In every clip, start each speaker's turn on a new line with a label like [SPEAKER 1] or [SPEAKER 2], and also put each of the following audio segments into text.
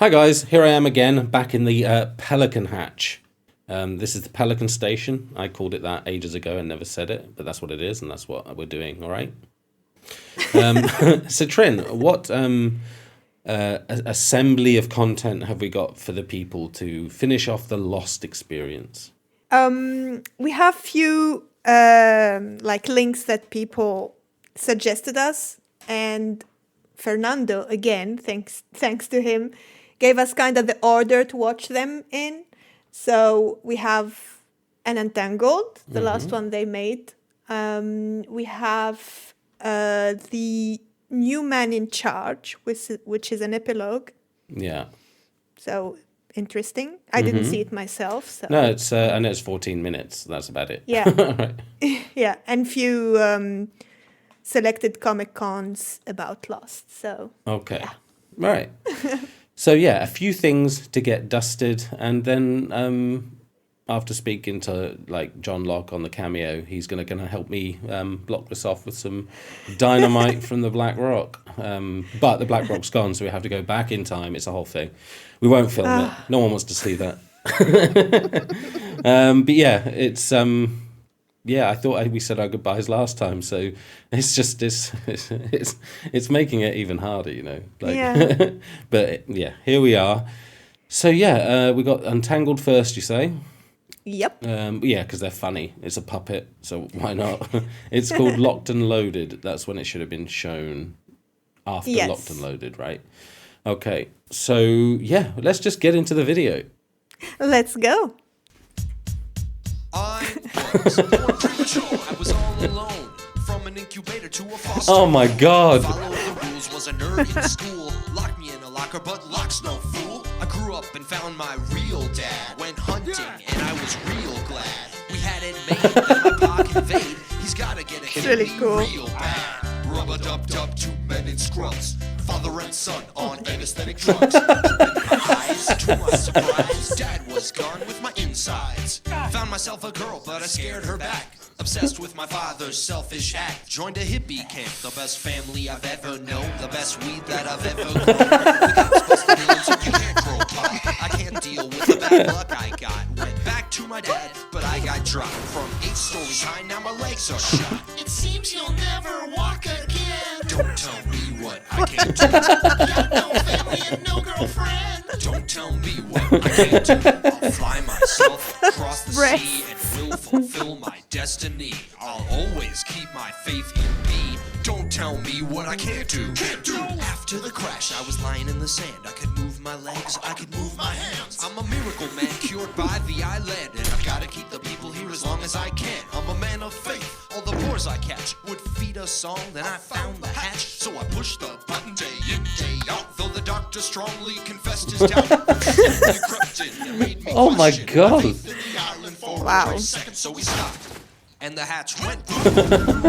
[SPEAKER 1] Hi guys, here I am again, back in the Pelican Hatch. This is the Pelican Station. I called it that ages ago and never said it, but that's what it is, and that's what we're doing, all right? So Trin, what assembly of content have we got for the people to finish off the Lost experience?
[SPEAKER 2] We have few links that people suggested us, and Fernando, again, thanks to him, gave us kind of the order to watch them in. So we have an Untangled, the last one they made. We have the New Man in Charge, which is an epilogue.
[SPEAKER 1] Yeah.
[SPEAKER 2] So interesting. I didn't see it myself. So.
[SPEAKER 1] No, it's I know it's 14 minutes. That's about it.
[SPEAKER 2] Yeah.
[SPEAKER 1] Right.
[SPEAKER 2] Yeah, and few selected Comic Cons about Lost. So
[SPEAKER 1] Okay.
[SPEAKER 2] yeah.
[SPEAKER 1] Right. So yeah, a few things to get dusted, and then after speaking to like John Locke on the cameo, he's gonna help me block this off with some dynamite from the Black Rock. But the Black Rock's gone, so we have to go back in time. It's a whole thing. We won't film it. No one wants to see that. But yeah, it's yeah. I thought we said our goodbyes last time, so it's just it's making it even harder, you know. Like,
[SPEAKER 2] Yeah.
[SPEAKER 1] But yeah, here we are. So yeah, we got Untangled first, you say?
[SPEAKER 2] Yep.
[SPEAKER 1] Yeah, because they're funny. It's a puppet, so why not? It's called Locked and Loaded. That's when it should have been shown after
[SPEAKER 2] Yes.
[SPEAKER 1] Locked and Loaded, right? Okay, so yeah, let's just get into the video.
[SPEAKER 2] Let's go.
[SPEAKER 3] I was born premature. I was all alone. From an incubator to a foster.
[SPEAKER 1] Oh my God.
[SPEAKER 3] Follow the rules. Was a nerd in school. Locked me in a locker, but lock's no fool. I grew up and found my real dad. Went hunting and I was real glad. We had it made that my pa conveyed. He's gotta get a hit
[SPEAKER 2] really
[SPEAKER 3] of me
[SPEAKER 2] cool.
[SPEAKER 3] real bad. Rub-a-dub-dub, two men in scrubs. Father and son on anesthetic drugs. Eyes, to my surprise, Dad was gone with my insides. Found myself a girl, but I scared her back. Obsessed with my father's selfish act. Joined a hippie camp, the best family I've ever known. The best weed that I've ever grown. The cops busted in, so you can't grow pot. I can't deal with the bad luck I got. Went back to my dad, but I got dropped. From 8 stories high, now my legs are shot. It seems you'll never walk again. Don't tell me what I can't do. Got no family and no girlfriend. Don't tell me what I can't do. I'll fly myself across the sea and will fulfill my destiny. I'll always keep my faith in me. Don't tell me what I can't do. Can't do. After the crash, I was lying in the sand. I could move my legs, I could move my hands. I'm a miracle man cured by the eyelid, and I've gotta keep the people here as long as I can. I'm a man of faith. All the boars I catch would feed a song. Then I found the hatch, so I pushed the button day in, day out. Though the doctor strongly confessed his doubt, he crept in and made me
[SPEAKER 1] Oh my
[SPEAKER 3] question
[SPEAKER 1] God.
[SPEAKER 3] faith in the island for
[SPEAKER 2] Wow.
[SPEAKER 3] a brief second, so we stopped. And the hatch went boom,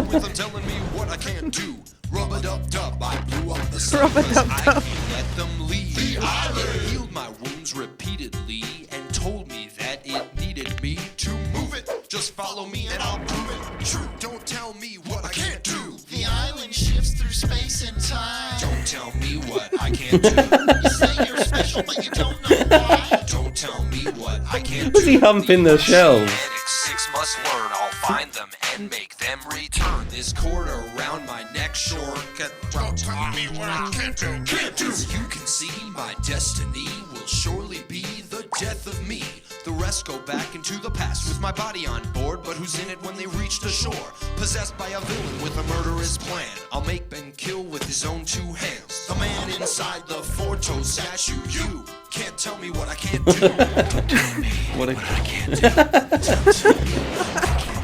[SPEAKER 3] with them telling me what I can't do. Rub-a-dub-dub, I blew up the sun, 'cause I can't let them leave. The island healed my wounds repeatedly and told me that it needed me to move it. Just follow me and I'll prove it. True, don't tell me what I can't do. The island shifts through space and time. Don't tell me what I can't do. You say you're special, but you don't know why. Don't tell me what I can't do.
[SPEAKER 1] Was he humping the shelves?
[SPEAKER 3] Medics 6 must learn. I'll find them and make them return. This cord around my neck shortcut. Don't tell me what I can't do. Can't do. You can see my destiny will surely be the death of me. The rest go back into the past with my body on board, but who's in it when they reach the shore? Possessed by a villain with a murderous plan. I'll make Ben kill with his own 2 hands. The man inside the 4-toe statue. You can't tell me what I can't do. Don't tell me
[SPEAKER 1] What a-
[SPEAKER 3] I can't do. Don't tell me what I can't do.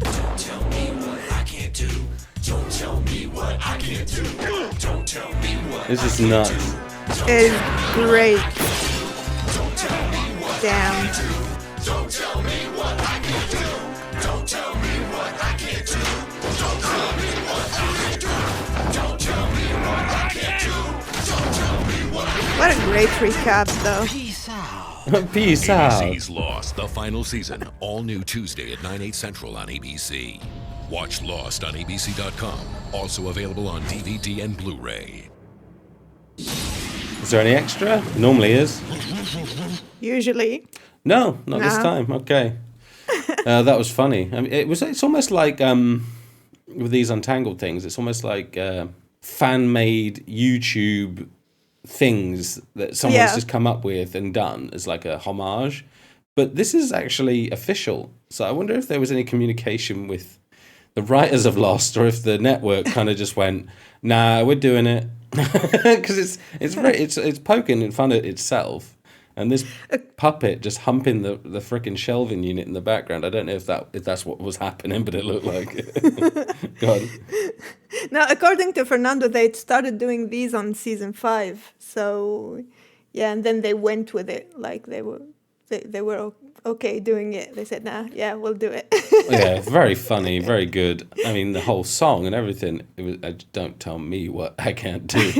[SPEAKER 3] Don't tell me what I can't do. Don't tell me what I can't do. Don't tell me what
[SPEAKER 1] This is
[SPEAKER 3] I can't
[SPEAKER 1] nuts.
[SPEAKER 3] do.
[SPEAKER 2] It's great.
[SPEAKER 3] Don't tell me what
[SPEAKER 2] Damn.
[SPEAKER 3] I can't do. Don't tell me what I can't do. Don't tell me what I can't do. Don't tell me what I can't do. Don't tell me what I can't do. Don't tell me what I can't do.
[SPEAKER 2] What a great recap, though.
[SPEAKER 1] Peace out.
[SPEAKER 4] ABC's Lost, the final season, all new Tuesday at 9/8 Central on ABC. Watch Lost on ABC.com, also available on DVD and Blu-ray.
[SPEAKER 1] Is there any extra? Normally is.
[SPEAKER 2] Usually.
[SPEAKER 1] No, not this
[SPEAKER 2] No.
[SPEAKER 1] time. Okay. That was funny. I mean, it's almost like with these Untangled things, it's almost like fan-made YouTube things that someone's
[SPEAKER 2] Yeah.
[SPEAKER 1] just come up with and done as like a homage. But this is actually official. So I wonder if there was any communication with the writers of Lost, or if the network kind of just went, "Nah, we're doing it," because it's poking fun at itself. And this puppet just humping the frickin' shelving unit in the background. I don't know if that's what was happening, but it looked like it. God.
[SPEAKER 2] Now, according to Fernando, they started doing these on season 5. So, yeah, and then they went with it. Like they were okay doing it. They said, "Nah, yeah, we'll do it."
[SPEAKER 1] Yeah, very funny, very good. I mean, the whole song and everything. It was. Don't tell me what I can't do.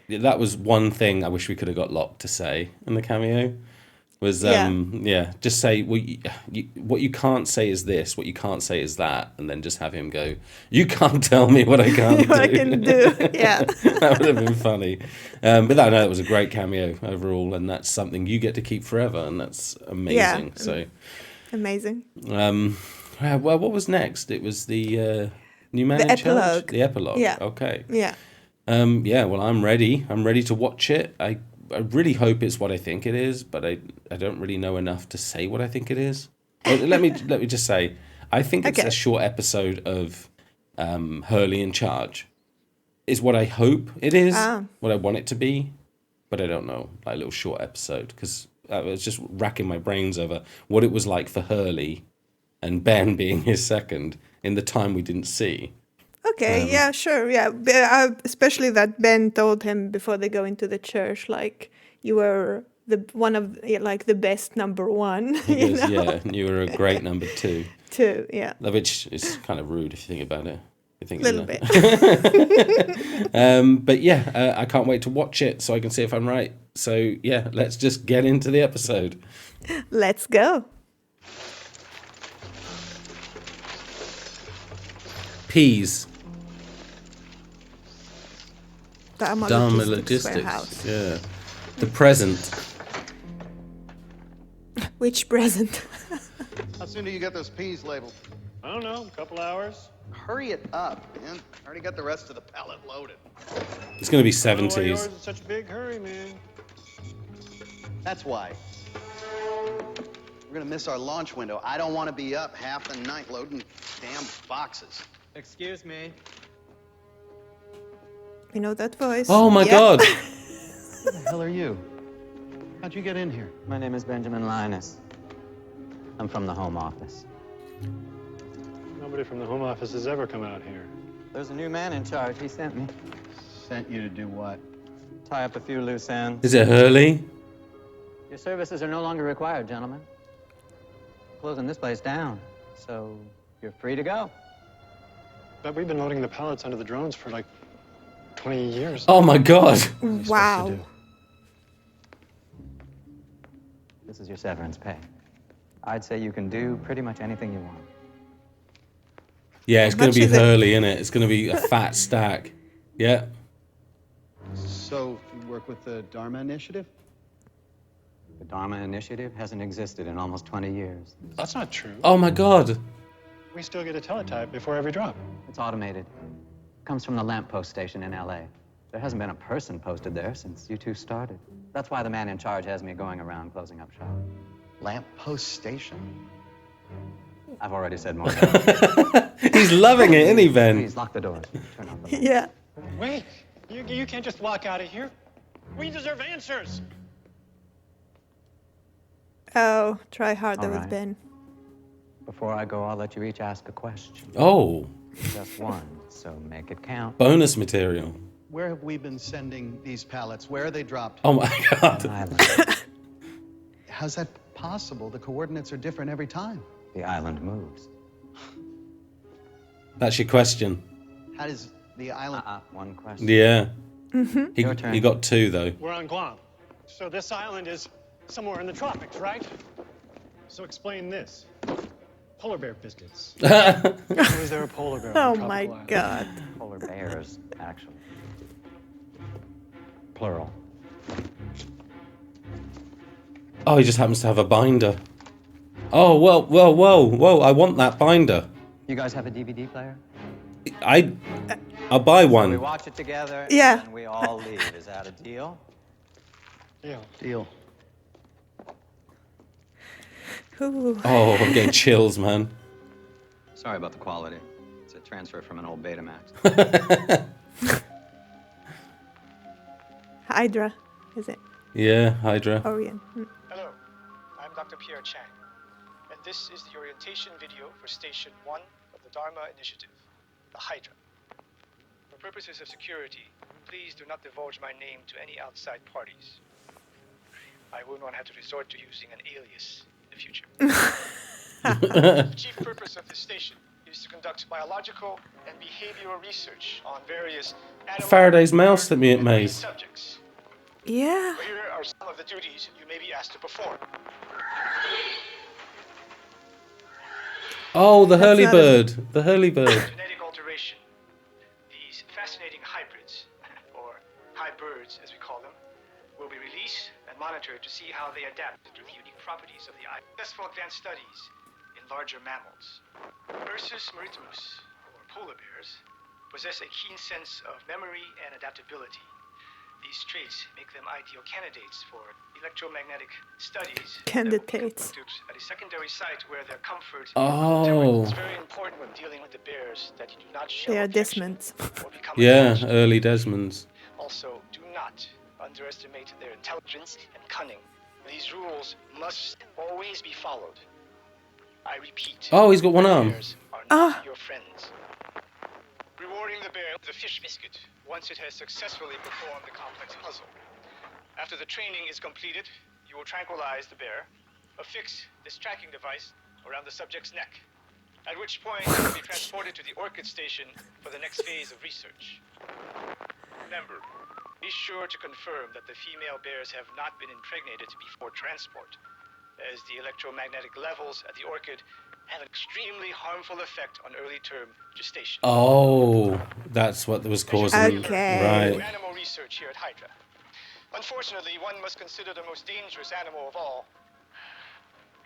[SPEAKER 1] That was one thing I wish we could have got Locke to say in the cameo. Was just say what you can't say is this, what you can't say is that, and then just have him go, "You can't tell me what I can't
[SPEAKER 2] What
[SPEAKER 1] do."
[SPEAKER 2] I can do, yeah.
[SPEAKER 1] That would have been funny. But that was a great cameo overall, and that's something you get to keep forever, and that's amazing.
[SPEAKER 2] Yeah.
[SPEAKER 1] So,
[SPEAKER 2] Amazing.
[SPEAKER 1] well, what was next? It was the new man
[SPEAKER 2] The
[SPEAKER 1] in charge?
[SPEAKER 2] epilogue.
[SPEAKER 1] The epilogue.
[SPEAKER 2] Yeah.
[SPEAKER 1] Okay.
[SPEAKER 2] Yeah.
[SPEAKER 1] Yeah. Well, I'm ready. I'm ready to watch it. I really hope it's what I think it is, but I don't really know enough to say what I think it is. Let me just say, I think it's
[SPEAKER 2] Okay.
[SPEAKER 1] a short episode of Hurley in charge. Is what I hope it is, what I want it to be, but I don't know. Like a little short episode, because I was just racking my brains over what it was like for Hurley and Ben being his second in the time we didn't see.
[SPEAKER 2] Okay, yeah, sure, yeah. Especially that Ben told him before they go into the church, like, you were the best number one.
[SPEAKER 1] He goes, "Yeah, you were a great number 2."
[SPEAKER 2] Too, yeah.
[SPEAKER 1] Which is kind of rude if you think about it.
[SPEAKER 2] A little bit.
[SPEAKER 1] But yeah, I can't wait to watch it so I can see if I'm right. So yeah, let's just get into the episode.
[SPEAKER 2] Let's go.
[SPEAKER 1] Peas.
[SPEAKER 2] Dharma
[SPEAKER 1] Dharma
[SPEAKER 2] Logistics
[SPEAKER 1] Logistics.
[SPEAKER 2] Warehouse.
[SPEAKER 1] Yeah. The present.
[SPEAKER 2] Which present?
[SPEAKER 5] How soon do you get those peas labeled?
[SPEAKER 6] I don't know, a couple hours.
[SPEAKER 5] Hurry it up, man. I already got the rest of the pallet loaded.
[SPEAKER 1] It's going to be
[SPEAKER 6] I don't know why yours
[SPEAKER 1] 70s.
[SPEAKER 6] in such a big hurry, man.
[SPEAKER 5] That's why. We're gonna miss our launch window. I don't want to be up half the night loading damn boxes.
[SPEAKER 7] Excuse me.
[SPEAKER 2] You know that voice?
[SPEAKER 1] Oh my
[SPEAKER 2] Yeah.
[SPEAKER 1] God.
[SPEAKER 5] Who the hell are you? How'd you get in here?
[SPEAKER 7] My name is Benjamin Linus. I'm from the Home Office.
[SPEAKER 6] Nobody from the Home Office has ever come out here.
[SPEAKER 7] There's a new man in charge. He sent me.
[SPEAKER 5] Sent you to do what?
[SPEAKER 7] Tie up a few loose ends.
[SPEAKER 1] Is it Hurley?
[SPEAKER 7] Your services are no longer required, gentlemen. Closing this place down, so you're free to go.
[SPEAKER 6] But we've been loading the pallets onto the drones for like 20 years.
[SPEAKER 1] Oh my God.
[SPEAKER 2] Wow.
[SPEAKER 7] This is your severance pay. I'd say you can do pretty much anything you want.
[SPEAKER 1] Yeah, it's
[SPEAKER 2] How
[SPEAKER 1] going to
[SPEAKER 2] much
[SPEAKER 1] be
[SPEAKER 2] is it?
[SPEAKER 1] Hurley, innit? It's going to be a fat stack. Yeah.
[SPEAKER 5] So, you work with the Dharma Initiative?
[SPEAKER 7] The Dharma Initiative hasn't existed in almost 20 years.
[SPEAKER 6] That's not true.
[SPEAKER 1] Oh my God.
[SPEAKER 6] We still get a teletype before every drop.
[SPEAKER 7] It's automated. Comes from the lamppost station in LA. There hasn't been a person posted there since you two started. That's why the man in charge has me going around closing up shop.
[SPEAKER 5] Lamppost station?
[SPEAKER 7] I've already said more.
[SPEAKER 1] He's loving it, isn't he, Ben?
[SPEAKER 7] Please lock the doors. Turn off the lights.
[SPEAKER 2] Yeah.
[SPEAKER 6] Wait, you can't just walk out of here. We deserve answers.
[SPEAKER 2] Oh, try harder
[SPEAKER 7] All
[SPEAKER 2] with
[SPEAKER 7] right.
[SPEAKER 2] Ben.
[SPEAKER 7] Before I go, I'll let you each ask a question.
[SPEAKER 1] Oh,
[SPEAKER 7] Just one, so make it count.
[SPEAKER 1] bonus material.
[SPEAKER 5] Where have we been sending these pallets? Where are they dropped?
[SPEAKER 1] Oh my God.
[SPEAKER 7] Island.
[SPEAKER 5] How's that possible? The coordinates are different every time.
[SPEAKER 7] The island moves.
[SPEAKER 1] That's your question.
[SPEAKER 5] How does the island...
[SPEAKER 7] One question.
[SPEAKER 1] Yeah.
[SPEAKER 7] Your turn.
[SPEAKER 1] He got 2, though.
[SPEAKER 6] We're on Guam. So this island is somewhere in the tropics, right? So explain this. Polar bear biscuits. How is there a polar bear on
[SPEAKER 2] Oh
[SPEAKER 6] a
[SPEAKER 2] my
[SPEAKER 6] tropical island?
[SPEAKER 2] God.
[SPEAKER 7] Polar bears, actually.
[SPEAKER 8] plural.
[SPEAKER 1] Oh, he just happens to have a binder. Oh, well, whoa, I want that binder.
[SPEAKER 7] You guys have a DVD player?
[SPEAKER 1] I'll buy
[SPEAKER 7] So we
[SPEAKER 1] one.
[SPEAKER 7] watch it together,
[SPEAKER 2] Yeah.
[SPEAKER 7] and we all leave. Is that a deal?
[SPEAKER 5] Deal.
[SPEAKER 2] Ooh.
[SPEAKER 1] Oh, I'm getting chills, man.
[SPEAKER 7] Sorry about the quality. It's a transfer from an old Betamax.
[SPEAKER 2] Hydra, is it?
[SPEAKER 1] Yeah, Hydra.
[SPEAKER 2] Orion.
[SPEAKER 6] Hello, I'm Dr. Pierre Chang, and this is the orientation video for Station 1 of the Dharma Initiative, the Hydra. For purposes of security, please do not divulge my name to any outside parties. I will not have to resort to using an alias in the future. The chief purpose of this station is to conduct biological and behavioral research on various animal,
[SPEAKER 1] Faraday's mouse that me at
[SPEAKER 6] and marine
[SPEAKER 1] Maze.
[SPEAKER 6] subjects.
[SPEAKER 2] Yeah.
[SPEAKER 6] Here are some of the duties you may be asked to perform.
[SPEAKER 1] Oh, the
[SPEAKER 2] That's
[SPEAKER 1] hurly
[SPEAKER 2] not a-
[SPEAKER 1] bird. The hurly bird.
[SPEAKER 6] Genetic alteration. These fascinating hybrids, or hybrids as we call them, will be released and monitored to see how they adapt to the unique properties of the eye. Successful advanced studies in larger mammals. Ursus maritimus, or polar bears, possess a keen sense of memory and adaptability. These traits make them ideal candidates for electromagnetic studies.
[SPEAKER 2] Candidates.
[SPEAKER 6] At a secondary site where their comfort.
[SPEAKER 1] Oh.
[SPEAKER 6] It's very important when dealing with the bears that you do not show
[SPEAKER 2] They are
[SPEAKER 6] affection
[SPEAKER 2] Desmonds.
[SPEAKER 6] or become
[SPEAKER 1] Yeah,
[SPEAKER 6] attached.
[SPEAKER 1] early Desmonds.
[SPEAKER 6] Also, do not underestimate their intelligence and cunning. These rules must always be followed. I repeat.
[SPEAKER 1] Oh, he's got one arm.
[SPEAKER 6] Bears are not your friends. Rewarding the bear with a fish biscuit once it has successfully performed the complex puzzle. After the training is completed, you will tranquilize the bear, affix this tracking device around the subject's neck, at which point it will be transported to the orchid station for the next phase of research. Remember, be sure to confirm that the female bears have not been impregnated before transport, as the electromagnetic levels at the orchid have an extremely harmful effect on early-term gestation.
[SPEAKER 1] Oh, that's what was causing.
[SPEAKER 2] Okay.
[SPEAKER 1] Right.
[SPEAKER 6] Animal research here at Hydra. Unfortunately, one must consider the most dangerous animal of all,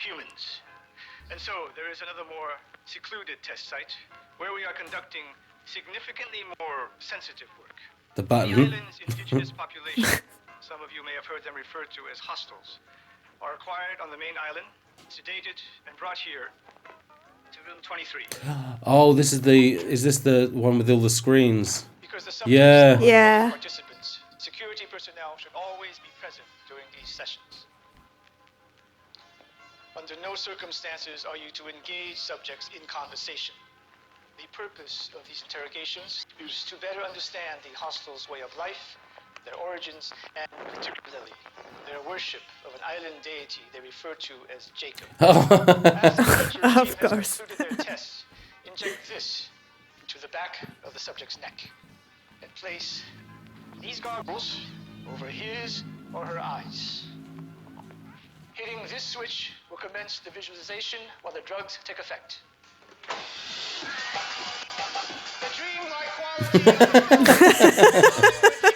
[SPEAKER 6] humans. And so, there is another more secluded test site where we are conducting significantly more sensitive work.
[SPEAKER 1] The
[SPEAKER 6] The
[SPEAKER 1] button.
[SPEAKER 6] island's indigenous population, some of you may have heard them referred to as hostels, are acquired on the main island, sedated, and brought here to room 23.
[SPEAKER 1] Oh, this is the. Is this the one with all the screens?
[SPEAKER 6] Because the
[SPEAKER 1] Yeah.
[SPEAKER 6] subjects are
[SPEAKER 2] Yeah.
[SPEAKER 6] participants, security personnel should always be present during these sessions. Under no circumstances are you to engage subjects in conversation. The purpose of these interrogations is to better understand the hostel's way of life, their origins, and particularly their worship of an island deity they refer to as Jacob. After the team has
[SPEAKER 2] course.
[SPEAKER 6] concluded their tests, inject this into the back of the subject's neck and place these goggles over his or her eyes. Hitting this switch will commence the visualization while the drugs take effect. The dreamlike quality of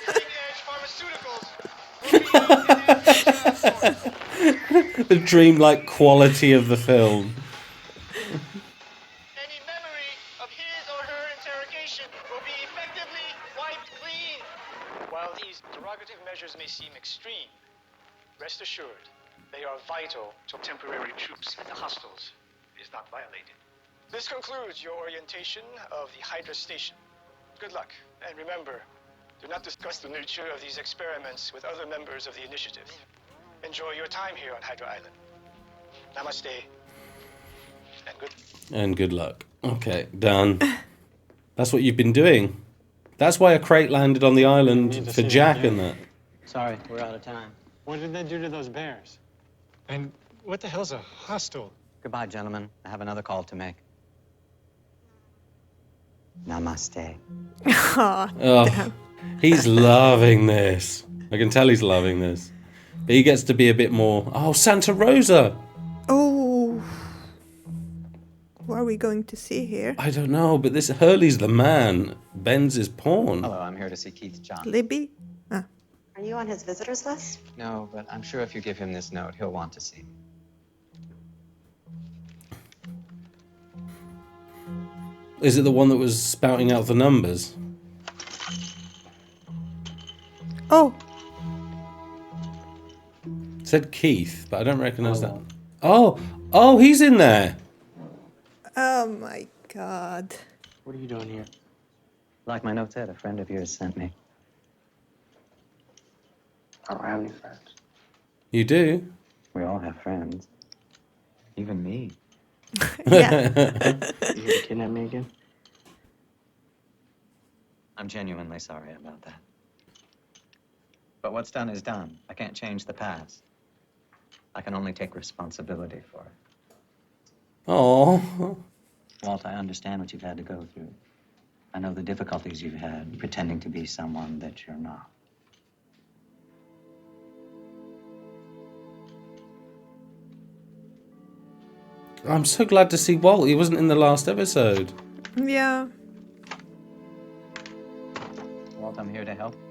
[SPEAKER 6] cutting-edge pharmaceuticals will be in transport.
[SPEAKER 1] The dreamlike quality of the film.
[SPEAKER 6] Any memory of his or her interrogation will be effectively wiped clean. While these derogative measures may seem extreme, rest assured, they are vital to temporary troops at the hostels is not violated. This concludes your orientation of the Hydra station. Good luck, and remember, do not discuss the nature of these experiments with other members of the initiative. Enjoy your time here on Hydra Island. Namaste, and good.
[SPEAKER 1] And good luck. Okay, done. That's what you've been doing. That's why a crate landed on the island for Jack and that.
[SPEAKER 7] Sorry, we're out of time.
[SPEAKER 8] What did they do to those bears?
[SPEAKER 6] And what the hell's a hostel?
[SPEAKER 7] Goodbye, gentlemen. I have another call to make. Namaste.
[SPEAKER 1] Oh, he's loving this. I can tell he's loving this. But he gets to be a bit more. Oh, Santa Rosa.
[SPEAKER 2] Oh. What are we going to see here?
[SPEAKER 1] I don't know, but this Hurley's the man. Ben's his pawn.
[SPEAKER 7] Hello, I'm here to see Keith John.
[SPEAKER 2] Libby? Ah.
[SPEAKER 9] Are you on his visitors list?
[SPEAKER 7] No, but I'm sure if you give him this note, he'll want to see me.
[SPEAKER 1] Is it the one that was spouting out the numbers?
[SPEAKER 2] Oh,
[SPEAKER 1] It said Keith, but I don't recognise that. Oh, he's in there.
[SPEAKER 2] oh my God.
[SPEAKER 8] What are you doing here?
[SPEAKER 7] Like my note said, a friend of yours sent me.
[SPEAKER 8] I don't have any friends.
[SPEAKER 1] You do?
[SPEAKER 7] We all have friends. Even me.
[SPEAKER 2] Yeah.
[SPEAKER 8] You here to kidnap me again?
[SPEAKER 7] I'm genuinely sorry about that. But what's done is done. I can't change the past. I can only take responsibility for it.
[SPEAKER 1] Oh,
[SPEAKER 7] Walt, I understand what you've had to go through. I know the difficulties you've had pretending to be someone that you're not.
[SPEAKER 1] I'm so glad to see Walt. He wasn't in the last episode.
[SPEAKER 2] Yeah.
[SPEAKER 7] Walt, I'm here to help you.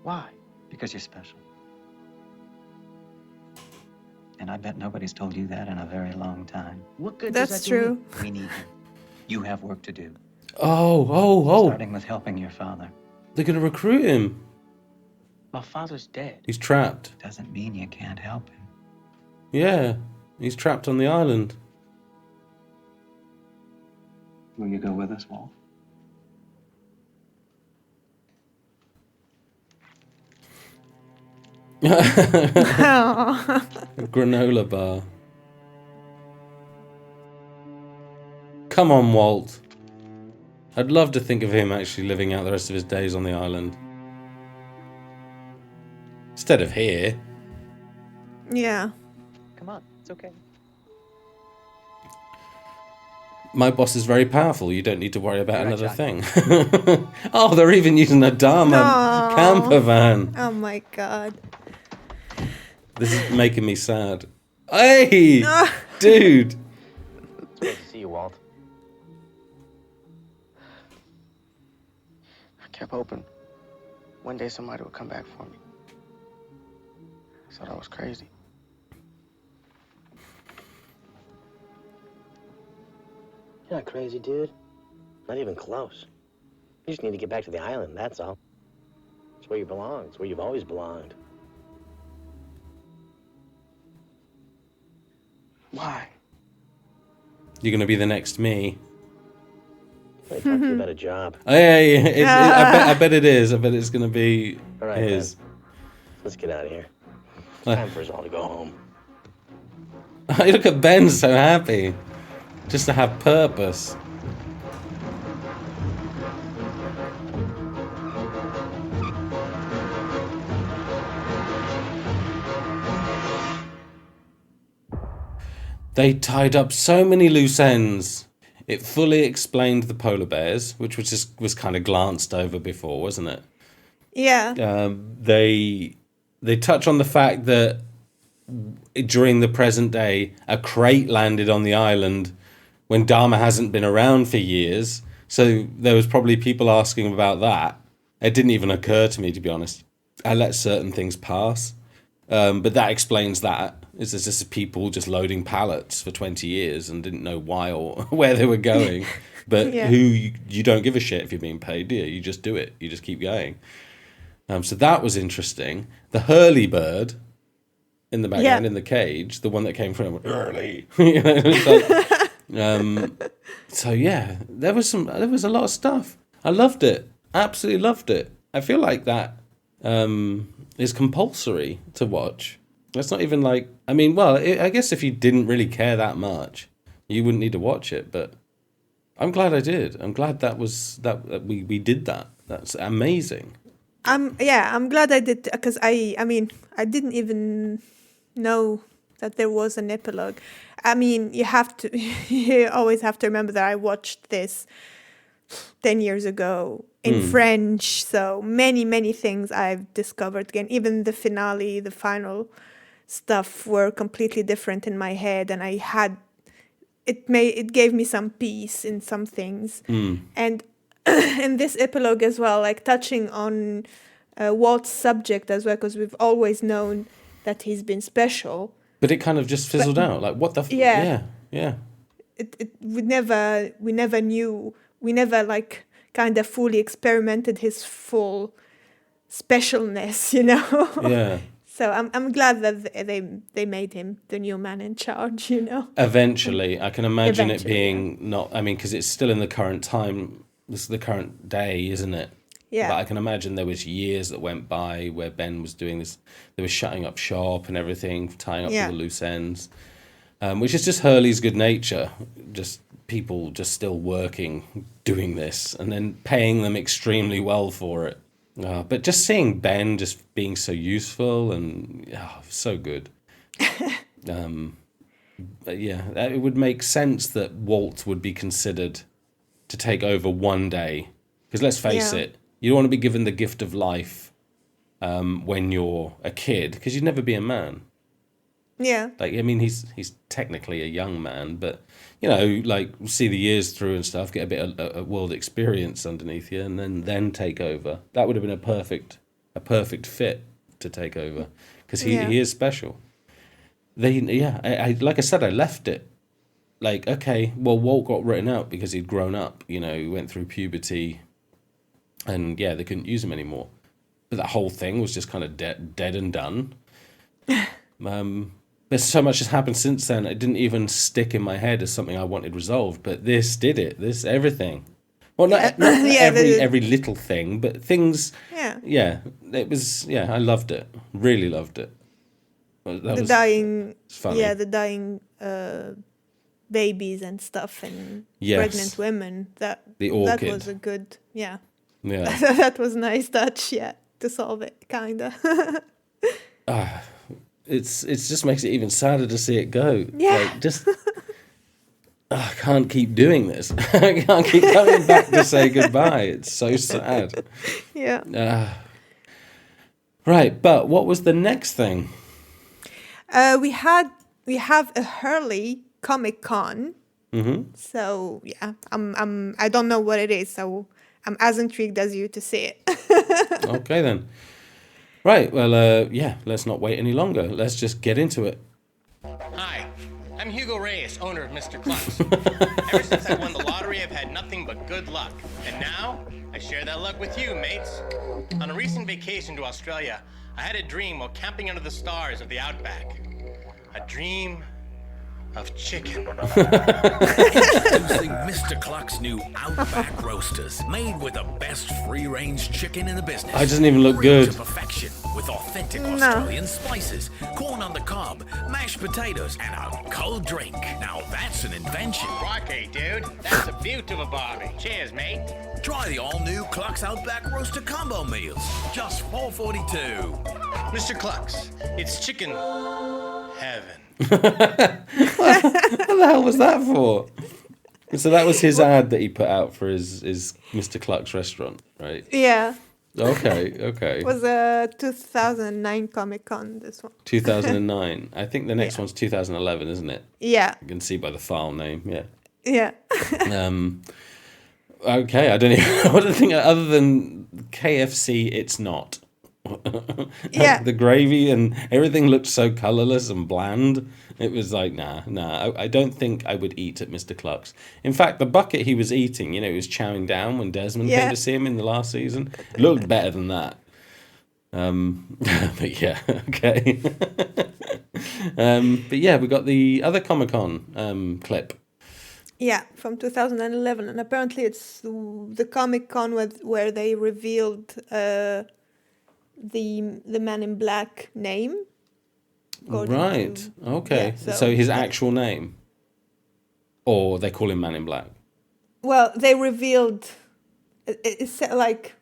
[SPEAKER 8] Why?
[SPEAKER 7] Because you're special. And I bet nobody's told you that in a very long time.
[SPEAKER 8] What good
[SPEAKER 2] That's true.
[SPEAKER 7] We need you. You have work to do.
[SPEAKER 1] Oh.
[SPEAKER 7] Starting with helping your father.
[SPEAKER 1] They're going to recruit him.
[SPEAKER 8] My father's dead.
[SPEAKER 1] He's trapped.
[SPEAKER 7] Doesn't mean you can't help him.
[SPEAKER 1] Yeah, he's trapped on the island.
[SPEAKER 7] Will you go with us, Walt?
[SPEAKER 2] Oh.
[SPEAKER 1] A granola bar. Come on, Walt. I'd love to think of him actually living out the rest of his days on the island. Instead of here.
[SPEAKER 2] Yeah.
[SPEAKER 7] Come on, it's okay.
[SPEAKER 1] My boss is very powerful. You don't need to worry about
[SPEAKER 7] Right,
[SPEAKER 1] another
[SPEAKER 7] Jack.
[SPEAKER 1] thing. Oh, they're even using a Dharma
[SPEAKER 2] Aw.
[SPEAKER 1] camper van.
[SPEAKER 2] Oh my God.
[SPEAKER 1] This is making me sad. Hey,
[SPEAKER 2] Ah.
[SPEAKER 1] dude.
[SPEAKER 10] It's great to see you, Walt.
[SPEAKER 8] I kept hoping one day somebody would come back for me. I thought I was crazy.
[SPEAKER 10] You're not crazy, dude. Not even close. You just need to get back to the island, that's all. It's where you belong. It's where you've always belonged.
[SPEAKER 8] Why?
[SPEAKER 1] You're going to be the next me.
[SPEAKER 10] Let me talk to you about a job.
[SPEAKER 1] Oh, yeah. I bet it is. I bet it's going to be
[SPEAKER 10] All right,
[SPEAKER 1] his.
[SPEAKER 10] Let's get out of here. It's time for us all to go home.
[SPEAKER 1] Look at Ben, so happy. Just to have purpose. They tied up so many loose ends. It fully explained the polar bears, which was kind of glanced over before, wasn't it?
[SPEAKER 2] Yeah.
[SPEAKER 1] They touch on the fact that during the present day, a crate landed on the island when Dharma hasn't been around for years. So there was probably people asking about that. It didn't even occur to me, to be honest. I let certain things pass. But that explains that. It's just people just loading pallets for 20 years and didn't know why or where they were going. But
[SPEAKER 2] Yeah.
[SPEAKER 1] you don't give a shit if you're being paid, do you? You just do it. You just keep going. So that was interesting. The Hurley bird in the background, in the cage, the one that came from Hurley. You know, it's like, so yeah, there was a lot of stuff. I loved it. Absolutely loved it. I feel like that is compulsory to watch. That's not even like, I mean, well, I guess if you didn't really care that much, you wouldn't need to watch it. But I'm glad I did. I'm glad that we did that. That's amazing.
[SPEAKER 2] I'm glad I did, because I didn't even know that there was an epilogue. I mean, you always have to remember that I watched this 10 years ago in French, so many things I've discovered again. Even the finale, the final stuff were completely different in my head, and it gave me some peace in some things. And in this epilogue as well, like touching on Walt's subject as well, because we've always known that he's been special.
[SPEAKER 1] But it kind of just fizzled out. Like, what the...
[SPEAKER 2] Yeah.
[SPEAKER 1] Yeah.
[SPEAKER 2] We never knew, we never like kind of fully experimented his full specialness, you know.
[SPEAKER 1] Yeah.
[SPEAKER 2] So I'm glad that they made him the new man in charge, you know.
[SPEAKER 1] Eventually, I can imagine it
[SPEAKER 2] Eventually,
[SPEAKER 1] being not. I mean, because it's still in the current time. This is the current day, isn't it?
[SPEAKER 2] Yeah.
[SPEAKER 1] But I can imagine there was years that went by where Ben was doing this. They were shutting up shop and everything, tying up all the loose ends, which is just Hurley's good nature. Just people just still working, doing this, and then paying them extremely well for it. But just seeing Ben just being so useful and so good. But yeah, it would make sense that Walt would be considered to take over one day. Because let's face it, you don't want to be given the gift of life when you're a kid, because you'd never be a man.
[SPEAKER 2] Yeah.
[SPEAKER 1] Like, I mean, he's technically a young man, but, you know, like, see the years through and stuff, get a bit of world experience underneath you, and then take over. That would have been a perfect fit to take over, because he is special. I like I said, I left it. Like, okay, well, Walt got written out because he'd grown up, you know, he went through puberty, and, they couldn't use him anymore. But that whole thing was just kind of dead and done. There's so much has happened since then. It didn't even stick in my head as something I wanted resolved, but this did it. This everything. Well, not every little thing, but things. Yeah. It was. Yeah, I loved it. Really loved it.
[SPEAKER 2] The dying.
[SPEAKER 1] Funny.
[SPEAKER 2] Yeah, the dying babies and stuff, and pregnant women. That was a good. Yeah.
[SPEAKER 1] Yeah.
[SPEAKER 2] That was a nice touch. Yeah, to solve it, kinda.
[SPEAKER 1] It just makes it even sadder to see it go.
[SPEAKER 2] Yeah.
[SPEAKER 1] Like, just I can't keep doing this. I can't keep coming back to say goodbye. It's so sad.
[SPEAKER 2] Yeah.
[SPEAKER 1] Right, but what was the next thing?
[SPEAKER 2] We have a Hurley Comic Con.
[SPEAKER 1] Mm-hmm.
[SPEAKER 2] So yeah, I don't know what it is, so I'm as intrigued as you to see it.
[SPEAKER 1] Okay then. Right, well, let's not wait any longer. Let's just get into it.
[SPEAKER 9] Hi, I'm Hugo Reyes, owner of Mr. Klux. Ever since I won the lottery, I've had nothing but good luck. And now, I share that luck with you, mates. On a recent vacation to Australia, I had a dream while camping under the stars of the outback. A dream of chicken.
[SPEAKER 4] Introducing Mr. Cluck's new Outback Roasters, made with the best free-range chicken in the business.
[SPEAKER 1] It doesn't even look
[SPEAKER 4] Grilled
[SPEAKER 1] good.
[SPEAKER 4] to perfection with authentic Australian spices, corn on the cob, mashed potatoes, and a cold drink. Now that's an invention.
[SPEAKER 9] Rocky, dude. That's a beaut of a barbie. Cheers, mate.
[SPEAKER 4] Try the all-new Cluck's Outback Roaster combo meals, just $4.42.
[SPEAKER 9] Mr. Klux, it's chicken heaven.
[SPEAKER 1] What the hell was that for? So that was his ad that he put out for his Mr. Cluck's restaurant, right?
[SPEAKER 2] Yeah.
[SPEAKER 1] Okay.
[SPEAKER 2] It was a 2009 Comic Con, this one.
[SPEAKER 1] 2009. I think the next one's 2011, isn't it?
[SPEAKER 2] Yeah.
[SPEAKER 1] You can see by the file name, yeah.
[SPEAKER 2] Yeah.
[SPEAKER 1] Okay, I don't even know what to think other than KFC, it's not.
[SPEAKER 2] Yeah.
[SPEAKER 1] The gravy and everything looked so colourless and bland. It was like, nah. I don't think I would eat at Mr. Cluck's. In fact, the bucket he was eating, he was chowing down when Desmond came to see him in the last season. It looked better than that. But yeah, okay. But yeah, we got the other Comic-Con clip.
[SPEAKER 2] Yeah, from 2011, and apparently it's the Comic Con where they revealed the Man in Black name.
[SPEAKER 1] Right. Okay.
[SPEAKER 2] Yeah,
[SPEAKER 1] so his actual name, or they call him Man in Black.
[SPEAKER 2] Well, they revealed. It's like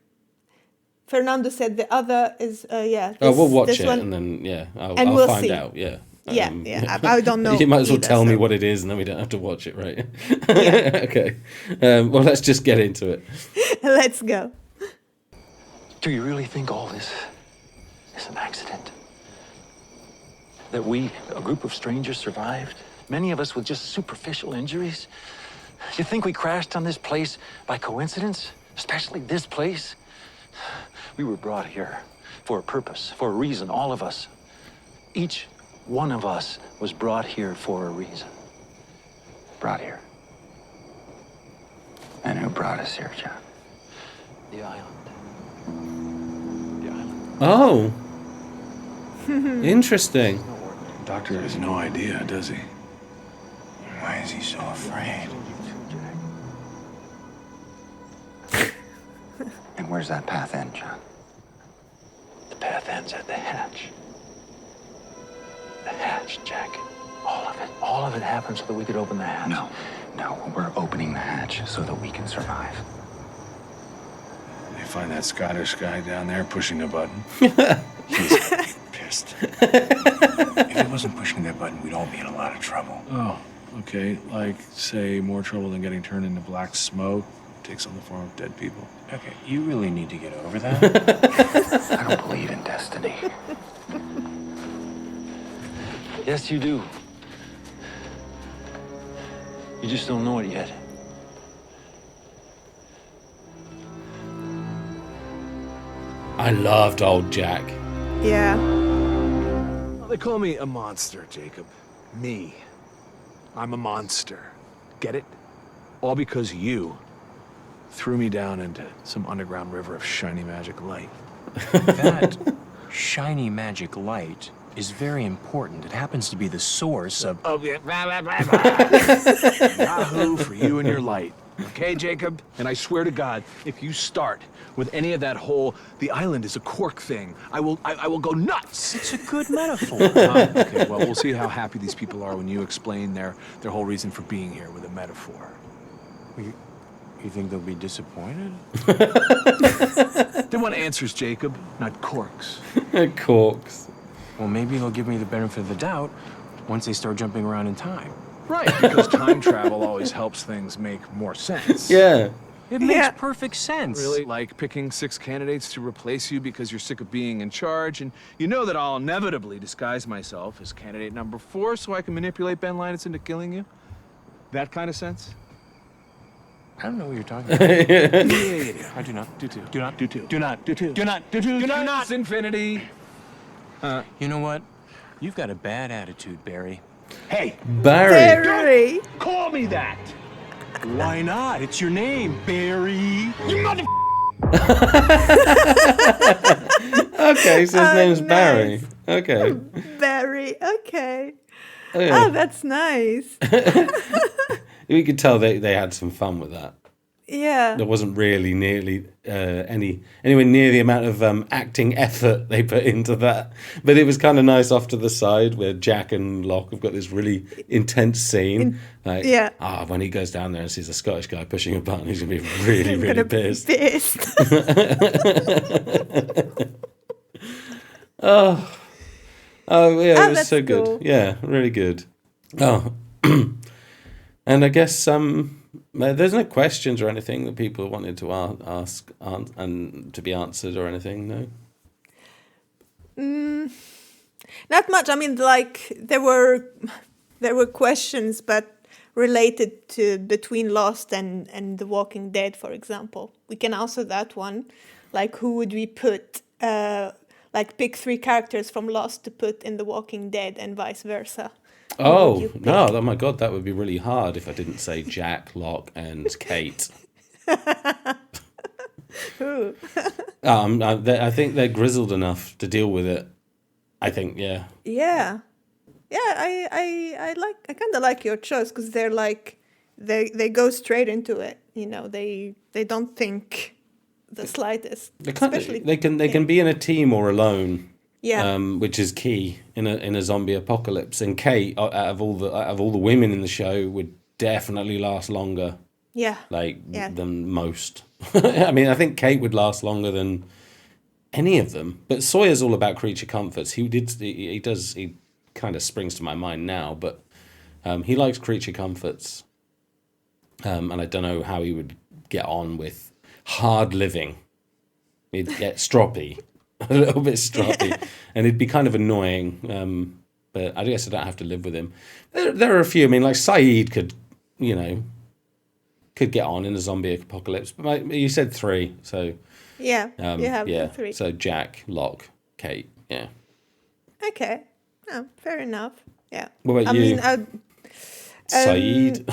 [SPEAKER 2] Fernando said. The other is
[SPEAKER 1] We'll watch it and then I'll
[SPEAKER 2] we'll
[SPEAKER 1] find
[SPEAKER 2] see.
[SPEAKER 1] out. Yeah.
[SPEAKER 2] I don't know.
[SPEAKER 1] You might as well
[SPEAKER 2] either,
[SPEAKER 1] tell me what it is, and then we don't have to watch it, right? Okay. Well, let's just get into it.
[SPEAKER 2] Let's go.
[SPEAKER 11] Do you really think all this is an accident? That we, a group of strangers, survived? Many of us with just superficial injuries? You think we crashed on this place by coincidence? Especially this place? We were brought here for a purpose, for a reason, all of us. Each one of us was brought here for a reason.
[SPEAKER 10] Brought here. And who brought us here, John?
[SPEAKER 11] The island. The island.
[SPEAKER 1] Oh. Interesting.
[SPEAKER 12] Doctor has no idea, does he? Why is he so afraid?
[SPEAKER 10] And where's that path end, John?
[SPEAKER 11] The path ends at the hatch. The hatch, Jack. All of it. All of it happened so that we could open the hatch.
[SPEAKER 10] No, we're opening the hatch so that we can survive.
[SPEAKER 12] They find that Scottish guy down there pushing a button. He's gonna be pissed. If he wasn't pushing that button, we'd all be in a lot of trouble. Oh, okay. Like, say, more trouble than getting turned into black smoke. Takes on the form of dead people. Okay, you really need to get over that.
[SPEAKER 10] I don't believe in destiny.
[SPEAKER 11] Yes, you do. You just don't know it yet.
[SPEAKER 1] I loved old Jack.
[SPEAKER 2] Yeah.
[SPEAKER 12] They call me a monster, Jacob. Me. I'm a monster. Get it? All because you threw me down into some underground river of shiny magic light.
[SPEAKER 13] That shiny magic light is very important. It happens to be the source of...
[SPEAKER 12] Oh, yeah. Yahoo for you and your light. Okay, Jacob? And I swear to God, if you start with any of that whole, the island is a cork thing, I will go nuts.
[SPEAKER 13] It's a good metaphor.
[SPEAKER 12] Okay, well, we'll see how happy these people are when you explain their whole reason for being here with a metaphor.
[SPEAKER 13] You think they'll be disappointed?
[SPEAKER 12] They want answers, Jacob, not corks.
[SPEAKER 1] Corks.
[SPEAKER 13] Well, maybe they'll give me the benefit of the doubt once they start jumping around in time.
[SPEAKER 12] Right, because time travel always helps things make more sense.
[SPEAKER 1] Yeah.
[SPEAKER 13] It makes perfect sense.
[SPEAKER 12] Really? Like picking 6 candidates to replace you because you're sick of being in charge, and you know that I'll inevitably disguise myself as candidate number 4 so I can manipulate Ben Linus into killing you? That kind of sense?
[SPEAKER 13] I don't know what you're talking about.
[SPEAKER 12] Yeah.
[SPEAKER 13] I do not.
[SPEAKER 12] Do two.
[SPEAKER 13] Do not.
[SPEAKER 12] Do two.
[SPEAKER 13] Do not.
[SPEAKER 12] Do two.
[SPEAKER 13] Do not. Do two.
[SPEAKER 12] Do
[SPEAKER 13] Do
[SPEAKER 12] not.
[SPEAKER 13] not.
[SPEAKER 12] It's infinity.
[SPEAKER 13] You know what? You've got a bad attitude, Barry.
[SPEAKER 12] Hey,
[SPEAKER 1] Barry.
[SPEAKER 2] Barry.
[SPEAKER 12] don't call me that.
[SPEAKER 13] Why not? It's your name, Barry.
[SPEAKER 12] You mother.
[SPEAKER 1] Okay, so his name's
[SPEAKER 2] nice.
[SPEAKER 1] Barry. Okay.
[SPEAKER 2] Barry. Okay.
[SPEAKER 1] Yeah.
[SPEAKER 2] Oh, that's nice.
[SPEAKER 1] You could tell they had some fun with that.
[SPEAKER 2] Yeah.
[SPEAKER 1] There wasn't really nearly anywhere near the amount of acting effort they put into that. But it was kind of nice off to the side where Jack and Locke have got this really intense scene.
[SPEAKER 2] Yeah.
[SPEAKER 1] When he goes down there and sees a Scottish guy pushing a button, he's going to be really, really pissed. Oh, yeah, it was so good.
[SPEAKER 2] Cool.
[SPEAKER 1] Yeah, really good. Oh, and I guess there's no questions or anything that people wanted to ask and to be answered or anything, no?
[SPEAKER 2] Not much. I mean, like there were questions, but related to between Lost and The Walking Dead, for example. We can answer that one. Like, who would we put? Pick 3 characters from Lost to put in The Walking Dead, and vice versa.
[SPEAKER 1] Oh, no. Oh, my God, that would be really hard if I didn't say Jack, Locke, and Kate.
[SPEAKER 2] Who?
[SPEAKER 1] I think they're grizzled enough to deal with it. I think, yeah.
[SPEAKER 2] Yeah. Yeah, I kind of like your choice because they're like, they go straight into it. You know, they don't think the slightest.
[SPEAKER 1] They can be in a team or alone.
[SPEAKER 2] Yeah.
[SPEAKER 1] Which is key in a zombie apocalypse. And Kate, out of all the women in the show, would definitely last longer.
[SPEAKER 2] Yeah.
[SPEAKER 1] Than most. I mean, I think Kate would last longer than any of them. But Sawyer's all about creature comforts. He kind of springs to my mind now, but he likes creature comforts. And I don't know how he would get on with hard living. He'd get stroppy. A little bit stroppy, and it'd be kind of annoying. But I guess I don't have to live with him. There are a few. I mean, like Saeed could get on in a zombie apocalypse. But you said 3, so
[SPEAKER 2] Yeah, you have
[SPEAKER 1] yeah.
[SPEAKER 2] the three.
[SPEAKER 1] So Jack, Locke, Kate. Yeah.
[SPEAKER 2] Okay. Oh, fair enough. Yeah.
[SPEAKER 1] What about
[SPEAKER 2] I
[SPEAKER 1] you?
[SPEAKER 2] mean,
[SPEAKER 1] Saeed.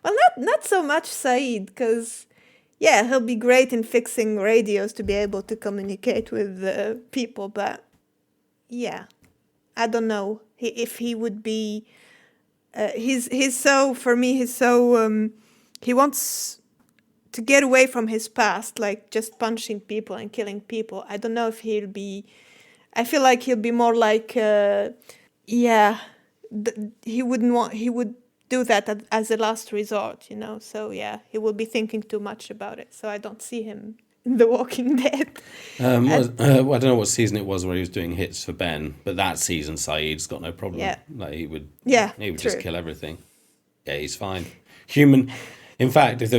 [SPEAKER 2] well, not so much Saeed, because yeah, he'll be great in fixing radios to be able to communicate with people, but yeah, I don't know if he would be. He's so, for me, he's so he wants to get away from his past, like just punching people and killing people. I don't know if he'll be. I feel like he'll be more like yeah, he wouldn't want. He would do that as a last resort, you know. So yeah, he will be thinking too much about it. So I don't see him in The Walking Dead.
[SPEAKER 1] I don't know what season it was where he was doing hits for Ben, but that season Saeed's got no problem.
[SPEAKER 2] Yeah.
[SPEAKER 1] Like he would
[SPEAKER 2] true.
[SPEAKER 1] just kill everything. Yeah, he's fine. Human. In fact, if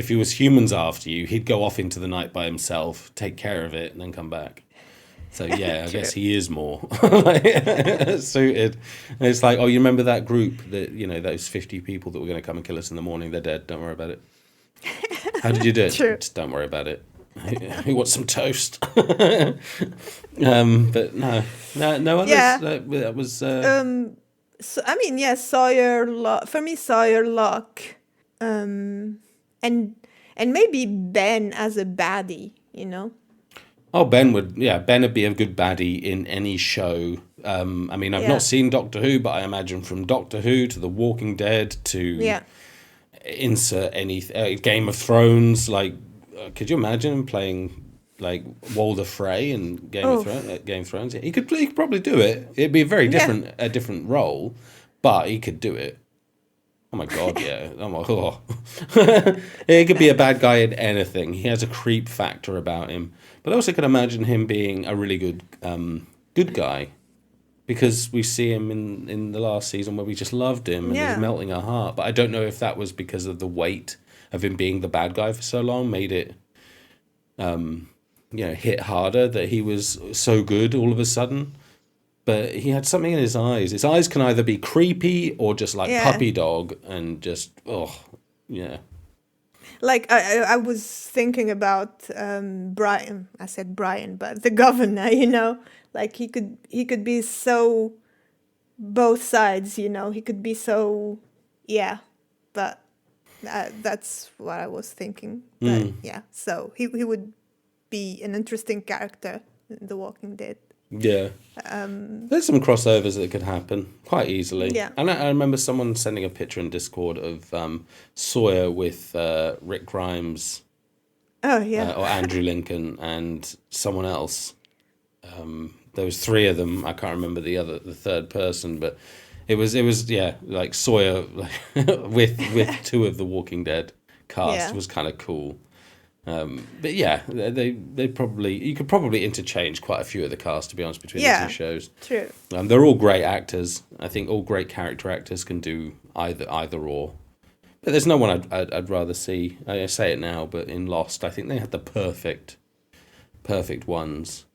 [SPEAKER 1] he was humans after you, he'd go off into the night by himself, take care of it, and then come back. So yeah, I guess he is more suited. And it's like, oh, you remember that group that, you know, those 50 people that were going to come and kill us in the morning? They're dead. Don't worry about it. How did you do it?
[SPEAKER 2] True.
[SPEAKER 1] Just don't worry about it. Who wants some toast? But no others.
[SPEAKER 2] Yeah.
[SPEAKER 1] That was.
[SPEAKER 2] So, I mean, yeah, for me, Sawyer, Locke, and maybe Ben as a baddie, you know.
[SPEAKER 1] Oh, Ben would be a good baddie in any show. I mean, I've not seen Doctor Who, but I imagine from Doctor Who to The Walking Dead to insert any Game of Thrones. Like, could you imagine him playing like Walder Frey in Game of Thrones? He could probably do it. It'd be a very different role, but he could do it. Oh my god, yeah. He could be a bad guy in anything. He has a creep factor about him. But I also could imagine him being a really good guy, because we see him in the last season where we just loved him and he's melting our heart. But I don't know if that was because of the weight of him being the bad guy for so long, made it hit harder that he was so good all of a sudden. But he had something in his eyes. His eyes can either be creepy or just like puppy dog, and just
[SPEAKER 2] Like I was thinking about Brian. I said Brian, but the governor. You know, like he could be so both sides. You know, he could be so But that's what I was thinking. But so he would be an interesting character in The Walking Dead.
[SPEAKER 1] Yeah. There's some crossovers that could happen quite easily.
[SPEAKER 2] Yeah.
[SPEAKER 1] And I remember someone sending a picture in Discord of Sawyer with Rick Grimes.
[SPEAKER 2] Oh, yeah.
[SPEAKER 1] Or Andrew Lincoln and someone else. There was three of them. I can't remember the third person, but it was like Sawyer with two of the Walking Dead cast was kind of cool. But yeah, they probably, you could probably interchange quite a few of the cast, to be honest, between the two shows.
[SPEAKER 2] True.
[SPEAKER 1] They're all great actors. I think all great character actors can do either or. But there's no one I'd rather see. I say it now, but in Lost, I think they had the perfect ones.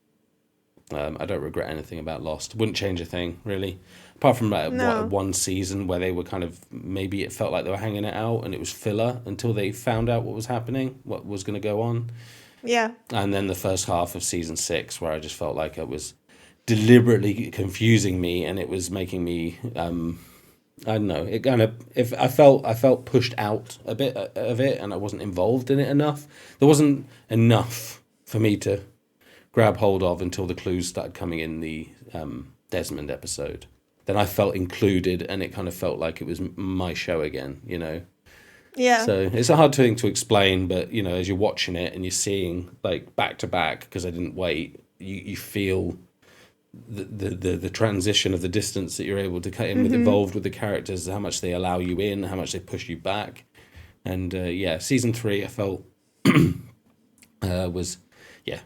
[SPEAKER 1] I don't regret anything about Lost. Wouldn't change a thing, really. Apart from one season where they were kind of, maybe it felt like they were hanging it out and it was filler until they found out what was happening, what was going to go on.
[SPEAKER 2] Yeah.
[SPEAKER 1] And then the first half of season 6, where I just felt like it was deliberately confusing me, and it was making me, I don't know, it kind of, if I felt pushed out a bit of it, and I wasn't involved in it enough. There wasn't enough for me to grab hold of until the clues started coming in the Desmond episode. Then I felt included, and it kind of felt like it was my show again, you know?
[SPEAKER 2] Yeah.
[SPEAKER 1] So it's a hard thing to explain, but, you know, as you're watching it and you're seeing, like, back to back, because I didn't wait, you feel the transition of the distance that you're able to cut in with, involved with the characters, how much they allow you in, how much they push you back. And, season 3, I felt was...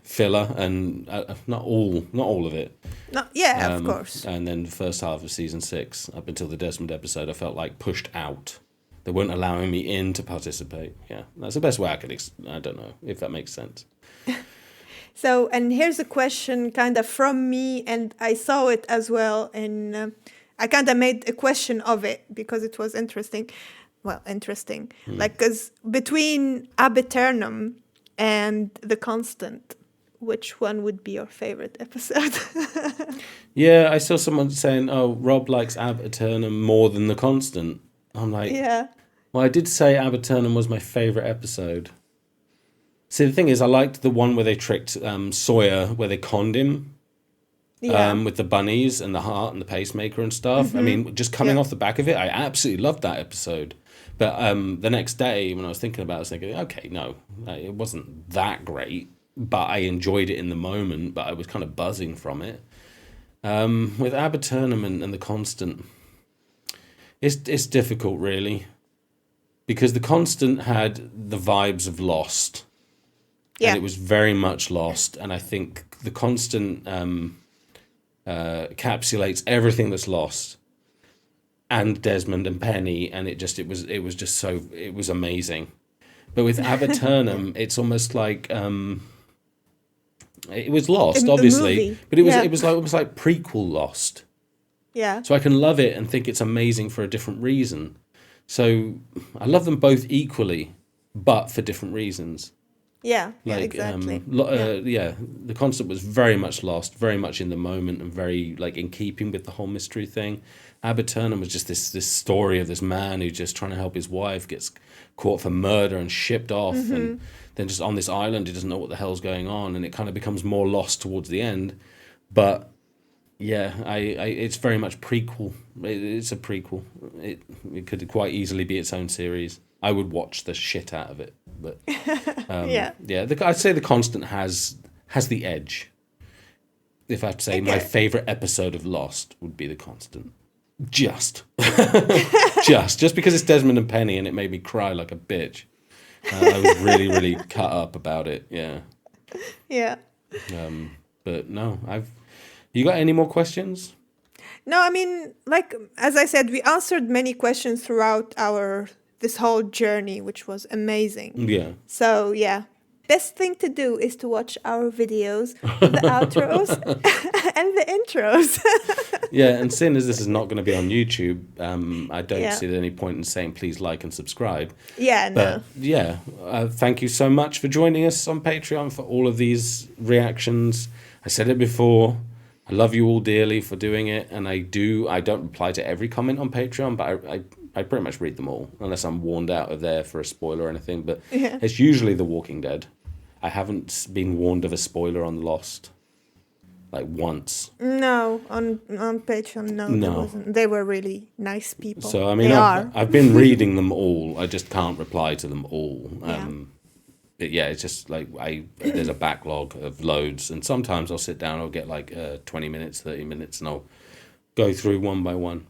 [SPEAKER 1] filler, and not all of it.
[SPEAKER 2] Of course.
[SPEAKER 1] And then the first half of season 6, up until the Desmond episode, I felt like pushed out. They weren't allowing me in to participate. Yeah, that's the best way I could. I don't know if that makes sense.
[SPEAKER 2] So, and here's a question, kind of from me, and I saw it as well, and I kind of made a question of it because it was interesting. Well, interesting, like, because between Ab Aeternum and The Constant. Which one would be your favorite episode?
[SPEAKER 1] Yeah, I saw someone saying, "Oh, Rob likes Ab Aeternum more than The Constant." I'm like,
[SPEAKER 2] Yeah.
[SPEAKER 1] Well, I did say Ab Aeternum was my favorite episode. See, the thing is, I liked the one where they tricked Sawyer, where they conned him.
[SPEAKER 2] Yeah.
[SPEAKER 1] With the bunnies and the heart and the pacemaker and stuff. I mean, just coming off the back of it, I absolutely loved that episode. But the next day, when I was thinking about it, I was thinking, okay, no, it wasn't that great, but I enjoyed it in the moment, but I was kind of buzzing from it. With Ab Aeternum and The Constant, it's difficult, really, because The Constant had the vibes of Lost.
[SPEAKER 2] Yeah.
[SPEAKER 1] And it was very much Lost, and I think The Constant... encapsulates everything that's Lost, and Desmond and Penny, and it was amazing. But with Ab Aeternum, it's almost like it was Lost, obviously, but it was almost like prequel Lost.
[SPEAKER 2] Yeah.
[SPEAKER 1] So I can love it and think it's amazing for a different reason. So I love them both equally, but for different reasons.
[SPEAKER 2] Yeah,
[SPEAKER 1] Like,
[SPEAKER 2] exactly.
[SPEAKER 1] The Constant was very much Lost, very much in the moment, and very like in keeping with the whole mystery thing. Ab Aeternum was just this story of this man who's just trying to help his wife, gets caught for murder and shipped off, and then just on this island, he doesn't know what the hell's going on, and it kind of becomes more Lost towards the end. But yeah, it's very much prequel. It's a prequel. It could quite easily be its own series. I would watch the shit out of it, but I'd say The Constant has the edge. If I have to say, my favorite episode of Lost would be The Constant. Just because it's Desmond and Penny, and it made me cry like a bitch. I was really, really cut up about it. Yeah.
[SPEAKER 2] Yeah.
[SPEAKER 1] But no, You got any more questions?
[SPEAKER 2] No, I mean, like as I said, we answered many questions throughout this whole journey, which was amazing.
[SPEAKER 1] Yeah.
[SPEAKER 2] So yeah, best thing to do is to watch our videos, the outros and the intros.
[SPEAKER 1] Yeah, and seeing as this is not going to be on YouTube, I don't see any point in saying please like and subscribe.
[SPEAKER 2] Yeah,
[SPEAKER 1] but thank you so much for joining us on Patreon for all of these reactions. I said it before. I love you all dearly for doing it, and I don't reply to every comment on Patreon, but I pretty much read them all, unless I'm warned out of there for a spoiler or anything. But it's usually The Walking Dead. I haven't been warned of a spoiler on Lost, like once.
[SPEAKER 2] No, on Patreon, no. There wasn't. They were really nice people.
[SPEAKER 1] So I mean, I've been reading them all. I just can't reply to them all. But yeah, it's just like there's a backlog of loads, and sometimes I'll sit down, I'll get like 20 minutes, 30 minutes, and I'll go through one by one.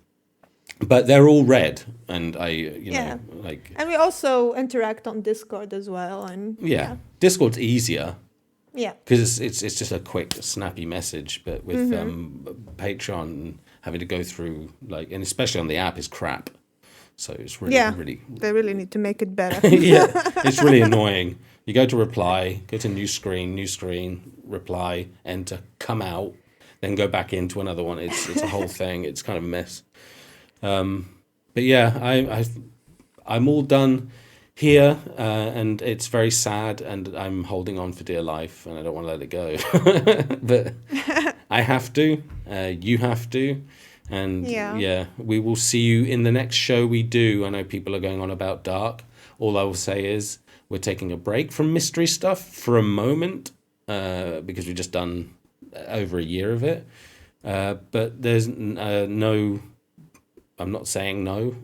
[SPEAKER 1] But they're all read, and
[SPEAKER 2] and we also interact on Discord as well, and
[SPEAKER 1] Discord's easier.
[SPEAKER 2] Yeah,
[SPEAKER 1] because it's just a quick, snappy message. But with Patreon, having to go through and especially on the app is crap. So it's really
[SPEAKER 2] they really need to make it better.
[SPEAKER 1] It's really annoying. You go to reply, go to new screen, reply, enter, come out, then go back into another one. It's a whole thing. It's kind of a mess. But yeah, I'm all done here, and it's very sad, and I'm holding on for dear life, and I don't want to let it go. But I have to. You have to. And we will see you in the next show we do. I know people are going on about Dark. All I will say is we're taking a break from mystery stuff for a moment, because we've just done over a year of it. But there's no... I'm not saying no.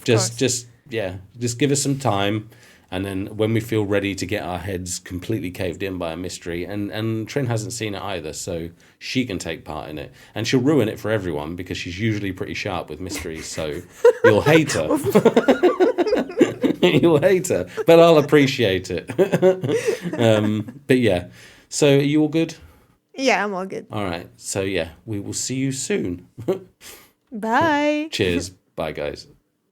[SPEAKER 1] Just give us some time. And then when we feel ready to get our heads completely caved in by a mystery, and Trin hasn't seen it either, so she can take part in it. And she'll ruin it for everyone because she's usually pretty sharp with mysteries, so you'll hate her. You'll hate her, but I'll appreciate it. But yeah, so are you all good?
[SPEAKER 2] Yeah, I'm all good.
[SPEAKER 1] All right, so yeah, we will see you soon.
[SPEAKER 2] Bye.
[SPEAKER 1] Cheers. Bye, guys.